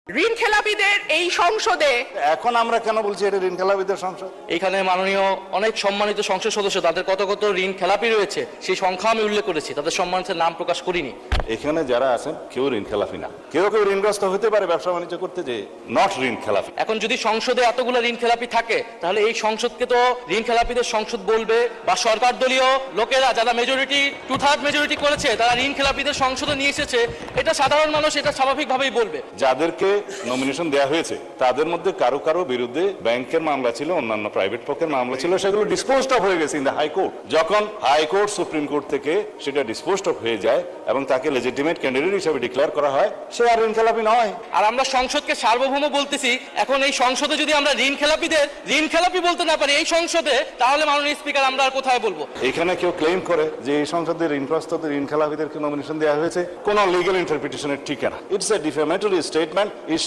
ঋণ খেলাপিদের এই সংসদে এখন আমরা কেন বলছি এটা ঋণ খেলাপিদের সংসদ? এখানে মাননীয় অনেক সম্মানিত সংসদ সদস্য, তাদের কত কত ঋণ খেলাপি রয়েছে সেই সংখ্যা আমি উল্লেখ করেছি, তাদের সম্মানিত নাম প্রকাশ করিনি। এখানে যারা আছেন কেউ ঋণ খেলাপি না, কেউ কেউ ঋণগ্রস্ত হতে পারে ব্যবসা বাণিজ্য করতে, যে নট ঋণ খেলাপি। এখন যদি সংসদে এতগুলো ঋণ খেলাপি থাকে, তাহলে এই সংসদকে তো ঋণ খেলাপিদের সংসদ বলবে, বা সরকার দলীয় লোকেরা যারা মেজরিটি 2/3 মেজরিটি করেছে তারা ঋণ খেলাপিদের সংসদে নিয়ে এসেছে, এটা সাধারণ মানুষ এটা স্বাভাবিকভাবেই বলবে। যাদেরকে নমিনেশন দেওয়া হয়েছে তাদের মধ্যে কারো কারো বিরুদ্ধে ব্যাংকের মামলা ছিল, অন্যান্য প্রাইভেট পক্ষের মামলা ছিল, সেগুলো ডিসপোজড অফ হয়ে গেছে ইন দ্য হাইকোর্ট। যখন হাইকোর্ট সুপ্রিম কোর্ট থেকে সেটা ডিসপোজড অফ হয়ে যায় এবং তাকে লেজিটিমেট ক্যান্ডিডেট হিসেবে ডিক্লেয়ার করা হয়, সে আর ঋণ খেলাপি নয়। আর আমরা সংসদকে সার্বভৌম বলতেছি, এখন এই সংসদে যদি আমরা ঋণ খেলাপিদের ঋণ খেলাপি বলতে না পারি এই সংসদে, তাহলে মাননীয় স্পিকার আমরা আর কোথায় বলবো? এখানে কেউ ক্লেম করে যে এই সংসদের ঋণগ্রস্তদের ঋণ খেলাপিদেরকে নমিনেশন দেওয়া হয়েছে, কোন লিগ্যাল ইন্টারপ্রিটেশনের ঠিকানা। It's a ডিফেমেটরি statement